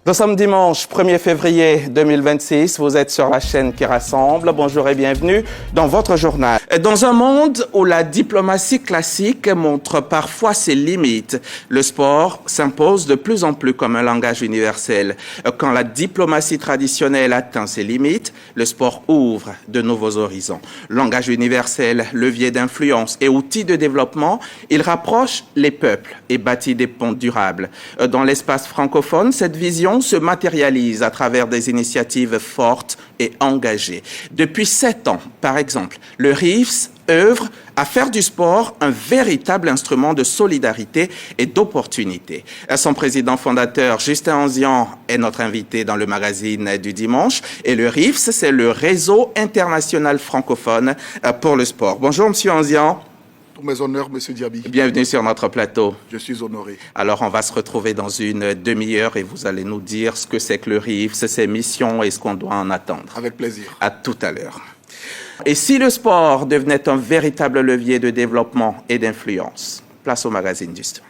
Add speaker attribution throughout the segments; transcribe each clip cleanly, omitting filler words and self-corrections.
Speaker 1: Nous sommes dimanche 1er février 2026. Vous êtes sur la chaîne qui rassemble. Bonjour et bienvenue dans votre journal. Dans un monde où la diplomatie classique montre parfois ses limites, le sport s'impose de plus en plus comme un langage universel. Quand la diplomatie traditionnelle atteint ses limites, le sport ouvre de nouveaux horizons. Langage universel, levier d'influence et outil de développement, il rapproche les peuples et bâtit des ponts durables. Dans l'espace francophone, cette vision se matérialise à travers des initiatives fortes et engagées. Depuis 7 ans, par exemple, le RIFS œuvre à faire du sport un véritable instrument de solidarité et d'opportunité. Son président fondateur, Justin Anzian, est notre invité dans le magazine du dimanche. Et le RIFS, c'est le réseau international francophone pour le sport. Bonjour, Monsieur Anzian.
Speaker 2: Tous mes honneurs, Monsieur Diaby.
Speaker 1: Bienvenue sur notre plateau.
Speaker 2: Je suis honoré.
Speaker 1: Alors, on va se retrouver dans une demi-heure et vous allez nous dire ce que c'est que le RIFS, ses missions et ce qu'on doit en attendre.
Speaker 2: Avec plaisir.
Speaker 1: À tout à l'heure. Et si le sport devenait un véritable levier de développement et d'influence? Place au magazine, justement.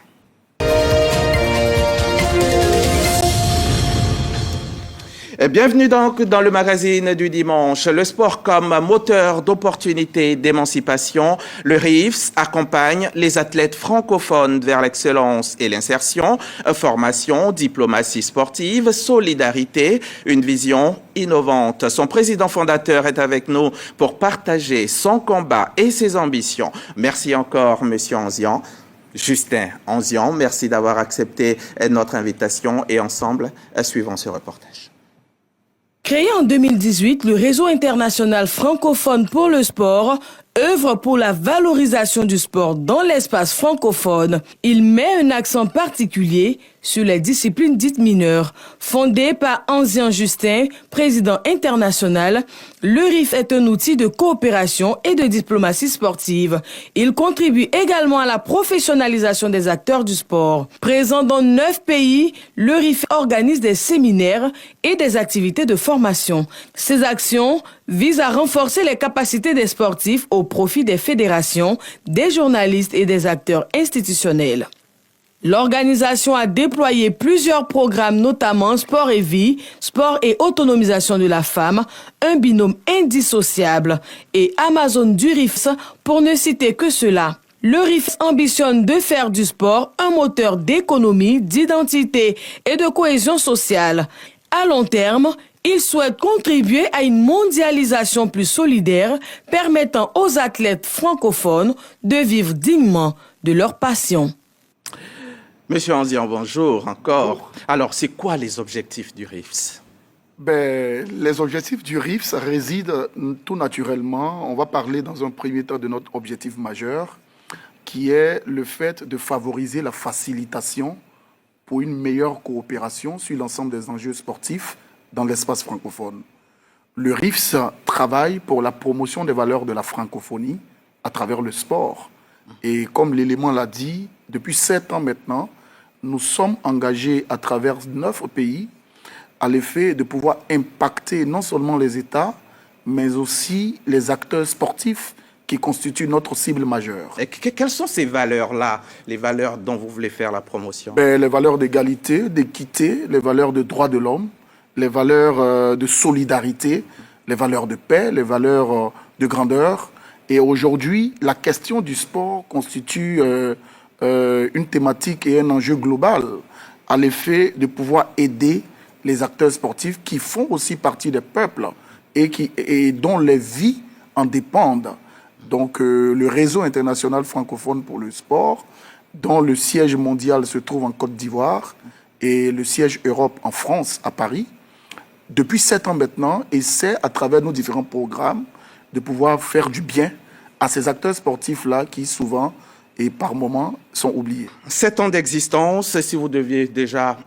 Speaker 1: Bienvenue donc dans le magazine du dimanche. Le sport comme moteur d'opportunité d'émancipation. Le RIFS accompagne les athlètes francophones vers l'excellence et l'insertion. Formation, diplomatie sportive, solidarité, une vision innovante. Son président fondateur est avec nous pour partager son combat et ses ambitions. Merci encore, Monsieur Anzian. Justin Anzian, merci d'avoir accepté notre invitation et ensemble, suivons ce reportage.
Speaker 3: Créé en 2018, le réseau international francophone pour le sport œuvre pour la valorisation du sport dans l'espace francophone. Il met un accent particulier sur les disciplines dites mineures. Fondé par Anzian Justin, président international, le RIF est un outil de coopération et de diplomatie sportive. Il contribue également à la professionnalisation des acteurs du sport. Présent dans 9 pays, le RIF organise des séminaires et des activités de formation. Ces actions visent à renforcer les capacités des sportifs au profit des fédérations, des journalistes et des acteurs institutionnels. L'organisation a déployé plusieurs programmes, notamment Sport et Vie, Sport et Autonomisation de la femme, un binôme indissociable, et Amazon du RIFS, pour ne citer que cela. Le RIFS ambitionne de faire du sport un moteur d'économie, d'identité et de cohésion sociale. À long terme, il souhaite contribuer à une mondialisation plus solidaire, permettant aux athlètes francophones de vivre dignement de leur passion.
Speaker 1: Monsieur Anzian, bonjour encore. Alors, c'est quoi les objectifs du RIFS?
Speaker 2: Les objectifs du RIFS résident tout naturellement. On va parler dans un premier temps de notre objectif majeur, qui est le fait de favoriser la facilitation pour une meilleure coopération sur l'ensemble des enjeux sportifs dans l'espace francophone. Le RIFS travaille pour la promotion des valeurs de la francophonie à travers le sport. Et comme l'élément l'a dit, depuis 7 ans maintenant, nous sommes engagés à travers 9 pays à l'effet de pouvoir impacter non seulement les États, mais aussi les acteurs sportifs qui constituent notre cible majeure.
Speaker 1: Et quelles sont ces valeurs-là, les valeurs dont vous voulez faire la promotion?
Speaker 2: Les valeurs d'égalité, d'équité, les valeurs de droits de l'homme, les valeurs de solidarité, les valeurs de paix, les valeurs de grandeur. Et aujourd'hui, la question du sport constitue une thématique et un enjeu global à l'effet de pouvoir aider les acteurs sportifs qui font aussi partie des peuples et dont les vies en dépendent. Donc, le réseau international francophone pour le sport, dont le siège mondial se trouve en Côte d'Ivoire et le siège Europe en France, à Paris, depuis 7 ans maintenant, essaie à travers nos différents programmes de pouvoir faire du bien à ces acteurs sportifs-là qui souvent et par moments sont oubliés.
Speaker 1: 7 ans d'existence, si vous deviez déjà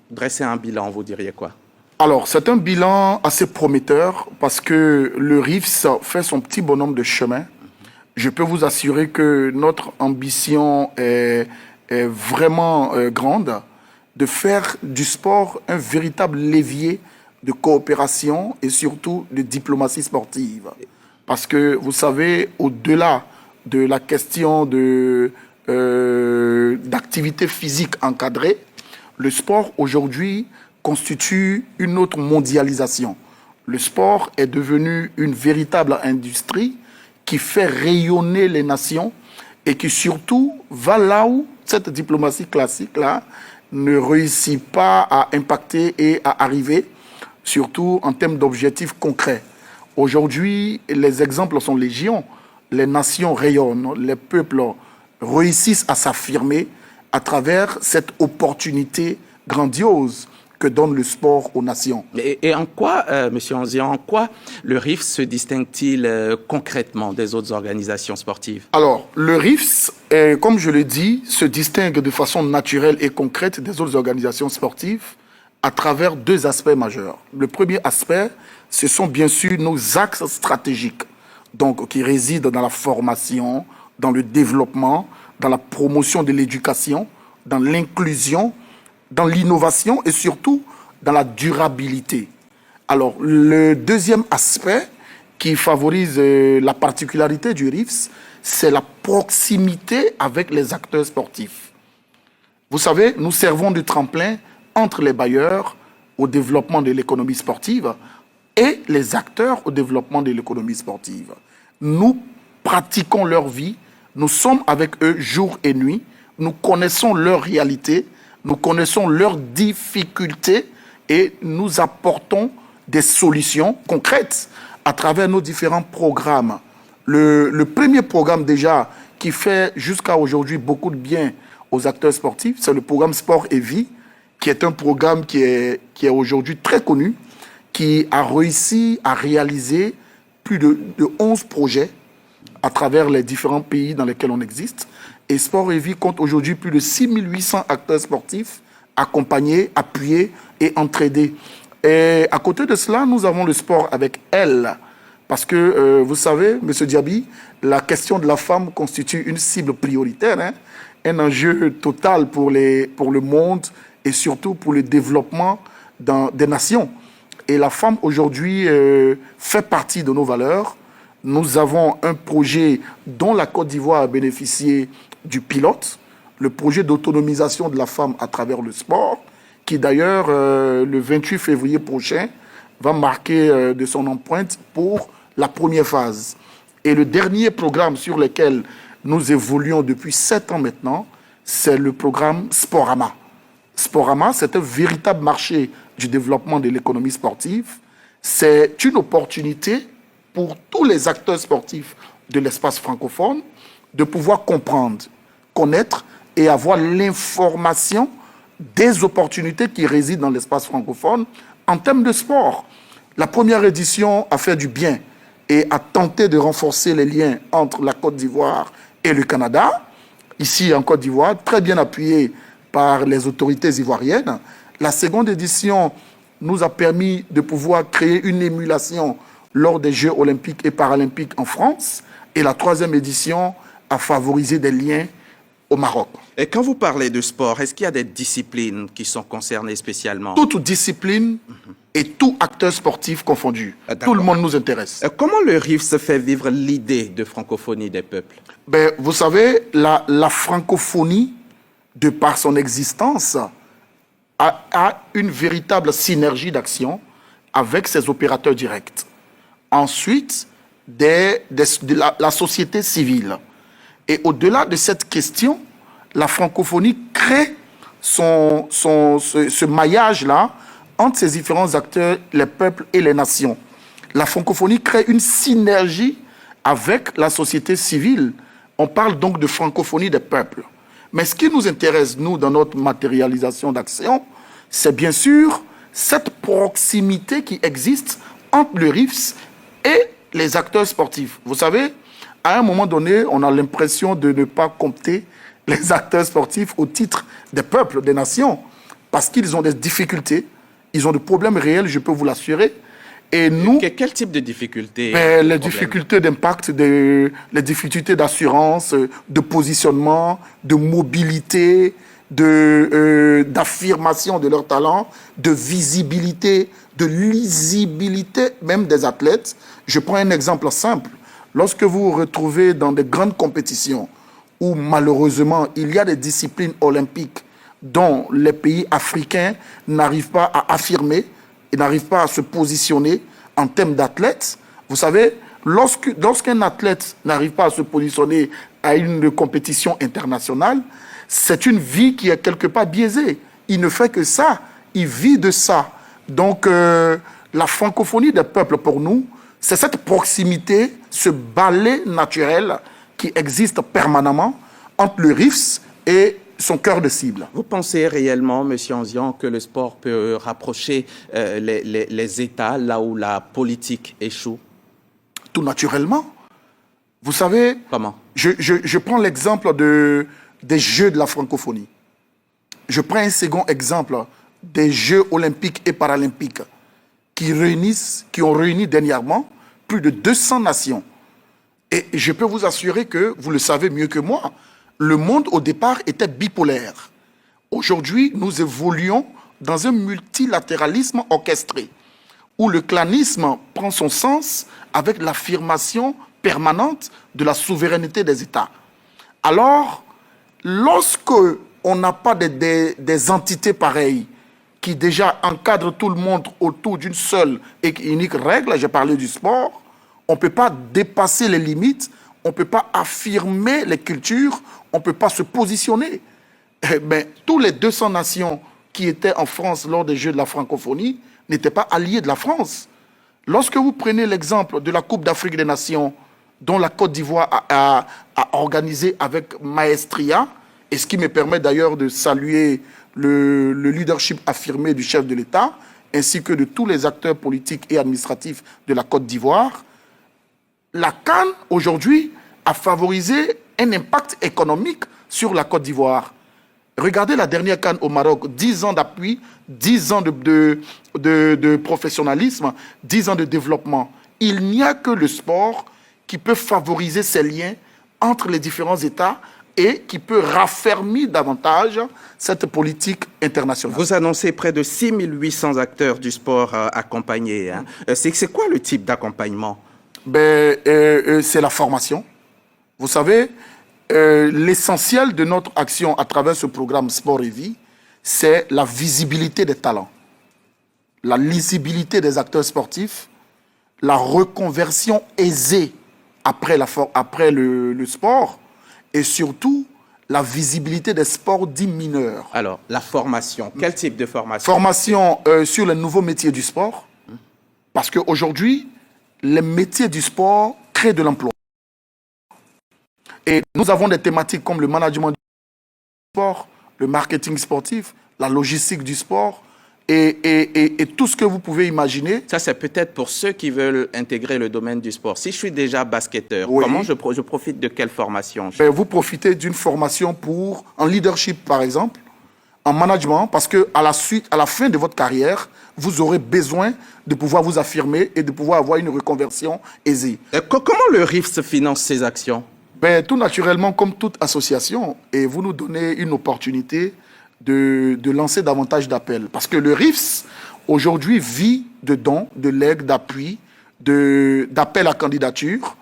Speaker 1: dresser un bilan, vous diriez quoi?
Speaker 2: Alors, c'est un bilan assez prometteur parce que le RIFS fait son petit bonhomme de chemin. Je peux vous assurer que notre ambition est vraiment grande de faire du sport un véritable levier de coopération et surtout de diplomatie sportive. Parce que, vous savez, au-delà de la question d'activité physique encadrée, le sport aujourd'hui constitue une autre mondialisation. Le sport est devenu une véritable industrie qui fait rayonner les nations et qui surtout va là où cette diplomatie classique-là ne réussit pas à impacter et à arriver, surtout en termes d'objectifs concrets. Aujourd'hui, les exemples sont légion. Les nations rayonnent, les peuples réussissent à s'affirmer à travers cette opportunité grandiose que donne le sport aux nations.
Speaker 1: Et en quoi, Monsieur Onzian, en quoi le RIFS se distingue-t-il concrètement des autres organisations sportives?
Speaker 2: Alors, le RIFS, comme je l'ai dit, se distingue de façon naturelle et concrète des autres organisations sportives à travers deux aspects majeurs. Le premier aspect, ce sont bien sûr nos axes stratégiques, donc qui résident dans la formation, dans le développement, dans la promotion de l'éducation, dans l'inclusion, dans l'innovation et surtout dans la durabilité. Alors, le deuxième aspect qui favorise la particularité du RIFS, c'est la proximité avec les acteurs sportifs. Vous savez, nous servons de tremplin entre les bailleurs au développement de l'économie sportive et les acteurs au développement de l'économie sportive. Nous pratiquons leur vie, nous sommes avec eux jour et nuit, nous connaissons leur réalité, nous connaissons leurs difficultés et nous apportons des solutions concrètes à travers nos différents programmes. Le premier programme déjà qui fait jusqu'à aujourd'hui beaucoup de bien aux acteurs sportifs, c'est le programme Sport et Vie, qui est un programme qui est aujourd'hui très connu, qui a réussi à réaliser plus de 11 projets à travers les différents pays dans lesquels on existe. Et Sport et Vie compte aujourd'hui plus de 6800 acteurs sportifs accompagnés, appuyés et entraînés. Et à côté de cela, nous avons le sport avec elle. Parce que, vous savez, M. Diaby, la question de la femme constitue une cible prioritaire, un enjeu total pour le monde et surtout pour le développement des nations. Et la femme aujourd'hui fait partie de nos valeurs. Nous avons un projet dont la Côte d'Ivoire a bénéficié du pilote, le projet d'autonomisation de la femme à travers le sport, qui d'ailleurs, le 28 février prochain, va marquer de son empreinte pour la première phase. Et le dernier programme sur lequel nous évoluons depuis 7 ans maintenant, c'est le programme Sporama. Sporama, c'est un véritable marché du développement de l'économie sportive. C'est une opportunité pour tous les acteurs sportifs de l'espace francophone de pouvoir comprendre, connaître et avoir l'information des opportunités qui résident dans l'espace francophone en termes de sport. La première édition a fait du bien et a tenté de renforcer les liens entre la Côte d'Ivoire et le Canada. Ici en Côte d'Ivoire, très bien appuyé par les autorités ivoiriennes. La seconde édition nous a permis de pouvoir créer une émulation lors des Jeux olympiques et paralympiques en France. Et la troisième édition a favorisé des liens au Maroc.
Speaker 1: Et quand vous parlez de sport, est-ce qu'il y a des disciplines qui sont concernées spécialement?
Speaker 2: Toute discipline et tout acteur sportif confondu. Tout le monde nous intéresse.
Speaker 1: Comment le RIFS se fait vivre l'idée de francophonie des peuples?
Speaker 2: Vous savez, la francophonie, de par son existence, a une véritable synergie d'action avec ses opérateurs directs. Ensuite, la société civile. Et au-delà de cette question, la francophonie crée ce maillage-là entre ces différents acteurs, les peuples et les nations. La francophonie crée une synergie avec la société civile. On parle donc de francophonie des peuples. Mais ce qui nous intéresse, nous, dans notre matérialisation d'action, c'est bien sûr cette proximité qui existe entre le RIFS et les acteurs sportifs. Vous savez, à un moment donné, on a l'impression de ne pas compter les acteurs sportifs au titre des peuples, des nations, parce qu'ils ont des difficultés, ils ont des problèmes réels, je peux vous l'assurer. Et nous,
Speaker 1: quel type de difficultés?
Speaker 2: Les difficultés d'impact, les difficultés d'assurance, de positionnement, de mobilité, d'affirmation de leur talent, de visibilité, de lisibilité même des athlètes. Je prends un exemple simple. Lorsque vous vous retrouvez dans des grandes compétitions où malheureusement il y a des disciplines olympiques dont les pays africains n'arrivent pas à affirmer et n'arrivent pas à se positionner en termes d'athlètes. Vous savez, lorsqu'un athlète n'arrive pas à se positionner à une compétition internationale, c'est une vie qui est quelque part biaisée. Il ne fait que ça, il vit de ça. Donc, la francophonie des peuples, pour nous, c'est cette proximité, ce balai naturel qui existe permanemment entre le RIFS et son cœur de cible.
Speaker 1: Vous pensez réellement, M. Anzian, que le sport peut rapprocher les États là où la politique échoue?
Speaker 2: Tout naturellement. Vous savez,
Speaker 1: comment?
Speaker 2: Je prends l'exemple des Jeux de la francophonie. Je prends un second exemple des Jeux olympiques et paralympiques qui ont réuni dernièrement plus de 200 nations. Et je peux vous assurer que, vous le savez mieux que moi, le monde au départ était bipolaire. Aujourd'hui, nous évoluons dans un multilatéralisme orchestré, où le clanisme prend son sens avec l'affirmation permanente de la souveraineté des États. Alors, lorsque on n'a pas des entités pareilles qui déjà encadrent tout le monde autour d'une seule et unique règle, j'ai parlé du sport, on ne peut pas dépasser les limites, on ne peut pas affirmer les cultures, on ne peut pas se positionner. Mais tous les 200 nations qui étaient en France lors des Jeux de la francophonie n'étaient pas alliés de la France. Lorsque vous prenez l'exemple de la Coupe d'Afrique des Nations, dont la Côte d'Ivoire a organisé avec maestria, et ce qui me permet d'ailleurs de saluer le leadership affirmé du chef de l'État, ainsi que de tous les acteurs politiques et administratifs de la Côte d'Ivoire, la CAN, aujourd'hui, a favorisé un impact économique sur la Côte d'Ivoire. Regardez la dernière CAN au Maroc, 10 ans d'appui, 10 ans de professionnalisme, 10 ans de développement. Il n'y a que le sport qui peut favoriser ces liens entre les différents États et qui peut raffermir davantage cette politique internationale.
Speaker 1: Vous annoncez près de 6800 acteurs du sport accompagnés. Hein. C'est quoi le type d'accompagnement?
Speaker 2: C'est la formation. Vous savez, l'essentiel de notre action à travers ce programme Sport et Vie, c'est la visibilité des talents, la lisibilité des acteurs sportifs, la reconversion aisée après le sport et surtout la visibilité des sports dits mineurs.
Speaker 1: Alors, la formation, quel type de formation?
Speaker 2: Formation sur les nouveaux métiers du sport, parce qu'aujourd'hui, les métiers du sport créent de l'emploi. Et nous avons des thématiques comme le management du sport, le marketing sportif, la logistique du sport et tout ce que vous pouvez imaginer.
Speaker 1: Ça, c'est peut-être pour ceux qui veulent intégrer le domaine du sport. Si je suis déjà basketteur,
Speaker 2: oui.
Speaker 1: Comment je profite de quelle formation?
Speaker 2: Vous profitez d'une formation en leadership, par exemple, en management, parce qu'à la fin de votre carrière, vous aurez besoin de pouvoir vous affirmer et de pouvoir avoir une reconversion aisée.
Speaker 1: Comment le RIFS finance ses actions?
Speaker 2: Tout naturellement, comme toute association, et vous nous donnez une opportunité de lancer davantage d'appels. Parce que le RIFS, aujourd'hui, vit de dons, de legs, d'appui, d'appels à candidature,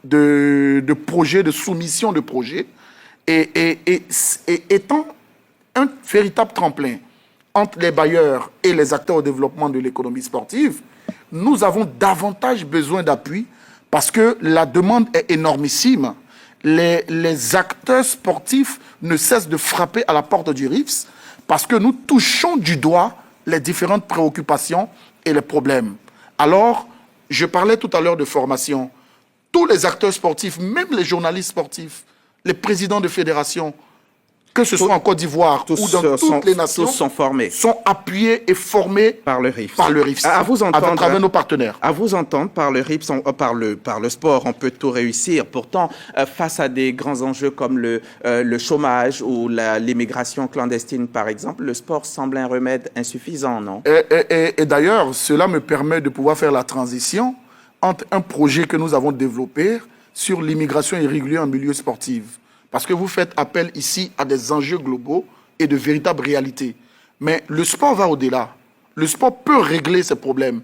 Speaker 2: de projets, de soumission de projets, et étant un véritable tremplin entre les bailleurs et les acteurs au développement de l'économie sportive, nous avons davantage besoin d'appui parce que la demande est énormissime. Les acteurs sportifs ne cessent de frapper à la porte du RIFS parce que nous touchons du doigt les différentes préoccupations et les problèmes. Alors, je parlais tout à l'heure de formation. Tous les acteurs sportifs, même les journalistes sportifs, les présidents de fédérations, que ce soit en Côte d'Ivoire ou dans toutes les nations,
Speaker 1: tous sont formés,
Speaker 2: sont appuyés et formés
Speaker 1: par le RIFS.
Speaker 2: À travers nos partenaires.
Speaker 1: À vous entendre, par le RIFS, par le sport, on peut tout réussir. Pourtant, face à des grands enjeux comme le chômage ou l'immigration clandestine, par exemple, le sport semble un remède insuffisant, non?
Speaker 2: Et d'ailleurs, cela me permet de pouvoir faire la transition entre un projet que nous avons développé sur l'immigration irrégulière en milieu sportif. Parce que vous faites appel ici à des enjeux globaux et de véritables réalités. Mais le sport va au-delà. Le sport peut régler ces problèmes.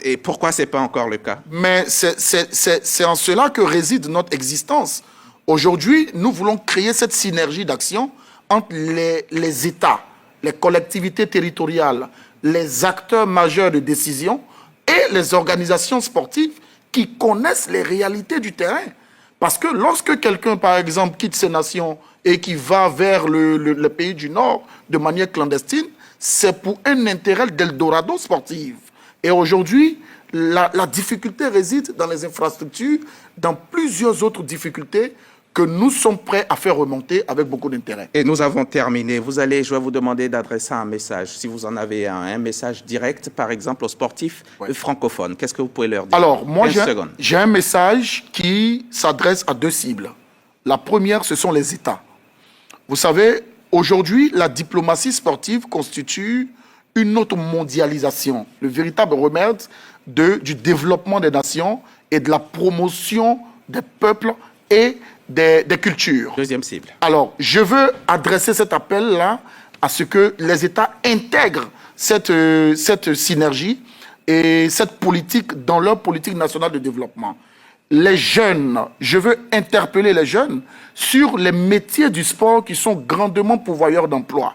Speaker 1: Et pourquoi ce n'est pas encore le cas?
Speaker 2: Mais c'est en cela que réside notre existence. Aujourd'hui, nous voulons créer cette synergie d'action entre les États, les collectivités territoriales, les acteurs majeurs de décision et les organisations sportives qui connaissent les réalités du terrain. Parce que lorsque quelqu'un, par exemple, quitte ces nations et qui va vers le pays du Nord de manière clandestine, c'est pour un intérêt d'Eldorado sportive. Et aujourd'hui, la difficulté réside dans les infrastructures, dans plusieurs autres difficultés que nous sommes prêts à faire remonter avec beaucoup d'intérêt.
Speaker 1: Et nous avons terminé. Je vais vous demander d'adresser un message, si vous en avez un message direct, par exemple, aux sportifs francophones. Qu'est-ce que vous pouvez leur dire?
Speaker 2: Alors, moi, j'ai un message qui s'adresse à deux cibles. La première, ce sont les États. Vous savez, aujourd'hui, la diplomatie sportive constitue une autre mondialisation, le véritable remède du développement des nations et de la promotion des peuples et des cultures.
Speaker 1: Deuxième cible.
Speaker 2: Alors, je veux adresser cet appel-là à ce que les États intègrent cette synergie et cette politique dans leur politique nationale de développement. Les jeunes, je veux interpeller les jeunes sur les métiers du sport qui sont grandement pourvoyeurs d'emplois.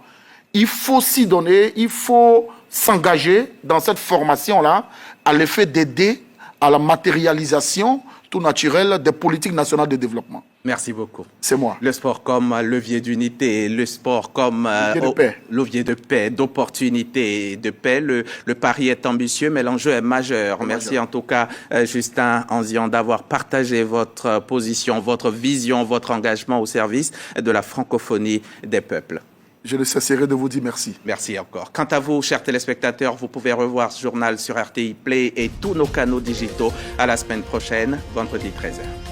Speaker 2: Il faut s'y donner, il faut s'engager dans cette formation-là à l'effet d'aider à la matérialisation tout naturelle des politiques nationales de développement.
Speaker 1: Merci beaucoup.
Speaker 2: C'est moi.
Speaker 1: Le sport comme levier d'unité, le sport comme levier de paix, d'opportunité, de paix. Le pari est ambitieux, mais l'enjeu est majeur. Merci en tout cas, Justin Anzian, d'avoir partagé votre position, votre vision, votre engagement au service de la francophonie des peuples.
Speaker 2: Je ne cesserai de vous dire merci.
Speaker 1: Merci encore. Quant à vous, chers téléspectateurs, vous pouvez revoir ce journal sur RTI Play et tous nos canaux digitaux. À la semaine prochaine, vendredi 13h.